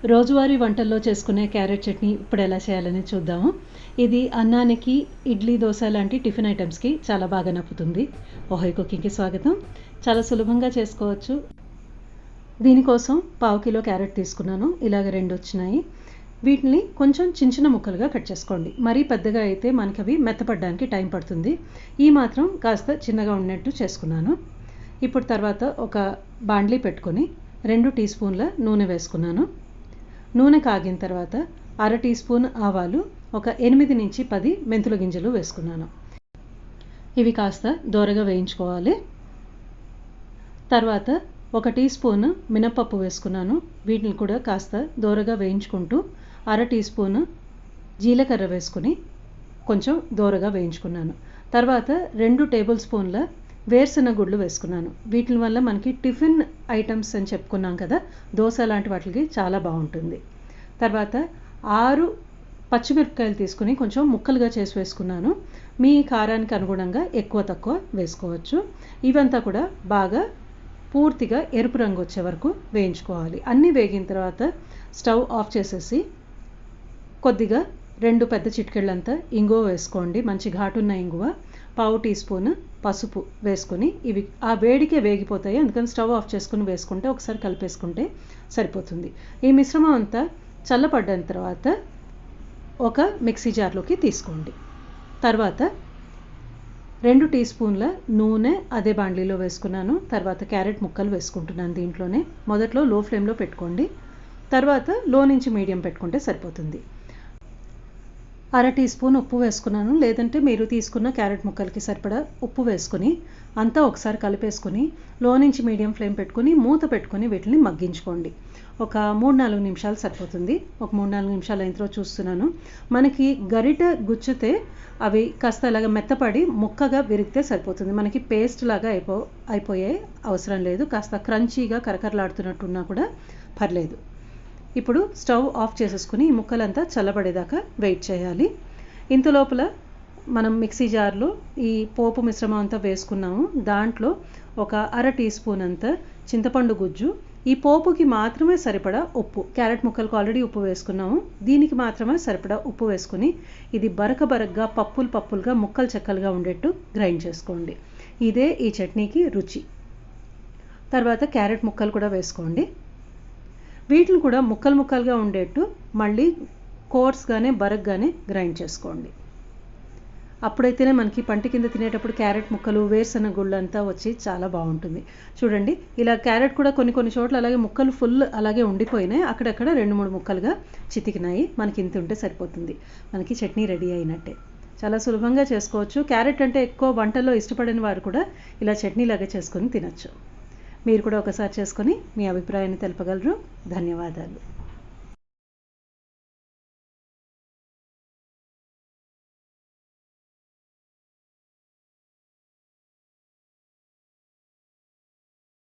రోజువారీ వంటల్లో చేసుకునే క్యారెట్ చట్నీ ఇప్పుడు ఎలా చేయాలని చూద్దాము. ఇది అన్నానికి, ఇడ్లీ, దోస లాంటి టిఫిన్ ఐటమ్స్‌కి చాలా బాగా నప్పుతుంది. ఓహోయ్ కుకింగ్‌కి స్వాగతం. చాలా సులభంగా చేసుకోవచ్చు. దీనికోసం పావు కిలో క్యారెట్ తీసుకున్నాను. ఇలాగ 2 వచ్చినాయి. వీటిని కొంచెం చిన్న చిన్న ముక్కలుగా కట్ చేసుకోండి. మరీ పెద్దగా అయితే మనకవి మెత్తపడడానికి టైం పడుతుంది. ఈ మాత్రం కాస్త చిన్నగా ఉన్నట్టు చేసుకున్నాను. ఇప్పుడు తర్వాత ఒక బాండ్లీ పెట్టుకొని 2 టీ స్పూన్ల నూనె వేసుకున్నాను. నూనె కాగిన తర్వాత అర టీ స్పూన్ ఆవాలు, ఒక 8 నుంచి 10 మెంతుల గింజలు వేసుకున్నాను. ఇవి కాస్త దోరగా వేయించుకోవాలి. తర్వాత ఒక టీ స్పూన్ మినపప్పు వేసుకున్నాను. వీటిని కూడా కాస్త దోరగా వేయించుకుంటూ అర టీ స్పూన్ జీలకర్ర వేసుకుని కొంచెం దోరగా వేయించుకున్నాను. తర్వాత 2 టేబుల్ స్పూన్ల వేరుశెనగ గుళ్ళు వేసుకున్నాను. వీటి వల్ల మనకి టిఫిన్ ఐటమ్స్ అని చెప్పుకున్నాం కదా, దోశ లాంటి వాటికి చాలా బాగుంటుంది. తర్వాత 6 పచ్చిమిరపకాయలు తీసుకుని కొంచెం ముక్కలుగా చేసి వేసుకున్నాను. మీ కారానికి అనుగుణంగా ఎక్కువ తక్కువ వేసుకోవచ్చు. ఇవంతా కూడా బాగా పూర్తిగా ఎరుపు రంగు వచ్చే వరకు వేయించుకోవాలి. అన్నీ వేగిన తర్వాత స్టవ్ ఆఫ్ చేసేసి కొద్దిగా 2 పెద్ద చిటికెళ్ళంతా ఇంగువ వేసుకోండి. మంచి ఘాటున్న ఇంగువ, పావు టీ స్పూన్ పసుపు వేసుకొని ఇవి ఆ వేడికే వేగిపోతాయి. అందుకని స్టవ్ ఆఫ్ చేసుకుని వేసుకుంటే ఒకసారి కలిపేసుకుంటే సరిపోతుంది. ఈ మిశ్రమం అంతా చల్లపడ్డిన తర్వాత ఒక మిక్సీ జార్లోకి తీసుకోండి. తర్వాత 2 టీ స్పూన్ల నూనె అదే బాండ్లీలో వేసుకున్నాను. తర్వాత క్యారెట్ ముక్కలు వేసుకుంటున్నాను దీంట్లోనే. మొదట్లో లో ఫ్లేమ్లో పెట్టుకోండి. తర్వాత లో నుంచి మీడియం పెట్టుకుంటే సరిపోతుంది. అర టీ స్పూన్ ఉప్పు వేసుకున్నాను. లేదంటే మీరు తీసుకున్న క్యారెట్ ముక్కలకి సరిపడా ఉప్పు వేసుకొని అంతా ఒకసారి కలిపేసుకొని లో నుంచి మీడియం ఫ్లేమ్ పెట్టుకొని మూత పెట్టుకొని వీటిని మగ్గించుకోండి. ఒక 3-4 నిమిషాలు సరిపోతుంది. ఒక 3-4 నిమిషాలు అయిన తర్వాత చూస్తున్నాను. మనకి గరిట గుచ్చితే అవి కాస్త అలాగ మెత్తపడి ముక్కగా విరిగితే సరిపోతుంది. మనకి పేస్ట్ లాగా అయిపోయే అవసరం లేదు. కాస్త క్రంచీగా కరకరలాడుతున్నట్టున్నా కూడా పర్లేదు. ఇప్పుడు స్టవ్ ఆఫ్ చేసేసుకుని ఈ ముక్కలంతా చల్లబడేదాకా వెయిట్ చేయాలి. ఇంతలోపల మనం మిక్సీ జార్లో ఈ పోపు మిశ్రమం అంతా వేసుకున్నాము. దాంట్లో ఒక అర టీ స్పూన్ అంతా చింతపండు గుజ్జు, ఈ పోపుకి మాత్రమే సరిపడా ఉప్పు, క్యారెట్ ముక్కలకు ఆల్రెడీ ఉప్పు వేసుకున్నాము, దీనికి మాత్రమే సరిపడా ఉప్పు వేసుకుని ఇది బరకగా పప్పులుగా ముక్కలు చెక్కలుగా ఉండేట్టు గ్రైండ్ చేసుకోండి. ఇదే ఈ చట్నీకి రుచి. తర్వాత క్యారెట్ ముక్కలు కూడా వేసుకోండి. వీటిని కూడా ముక్కలుగా ఉండేట్టు మళ్ళీ కోర్స్గానే బరగ్గానే గ్రైండ్ చేసుకోండి. అప్పుడైతేనే మనకి పంటి కింద తినేటప్పుడు క్యారెట్ ముక్కలు, వేరుశెనగ గుళ్ళు అంతా వచ్చి చాలా బాగుంటుంది. చూడండి, ఇలా క్యారెట్ కూడా కొన్ని చోట్ల అలాగే ముక్కలు ఫుల్ అలాగే ఉండిపోయినాయి. అక్కడక్కడ 2-3 ముక్కలుగా చితికినాయి. మనకి ఇంత ఉంటే సరిపోతుంది. మనకి చట్నీ రెడీ అయినట్టే. చాలా సులభంగా చేసుకోవచ్చు. క్యారెట్ అంటే ఎక్కువ వంటల్లో ఇష్టపడని వారు కూడా ఇలా చట్నీలాగా చేసుకొని తినచ్చు. మీరు కూడా ఒకసారి చేసుకొని మీ అభిప్రాయాన్ని తెలపగలరు. ధన్యవాదాలు.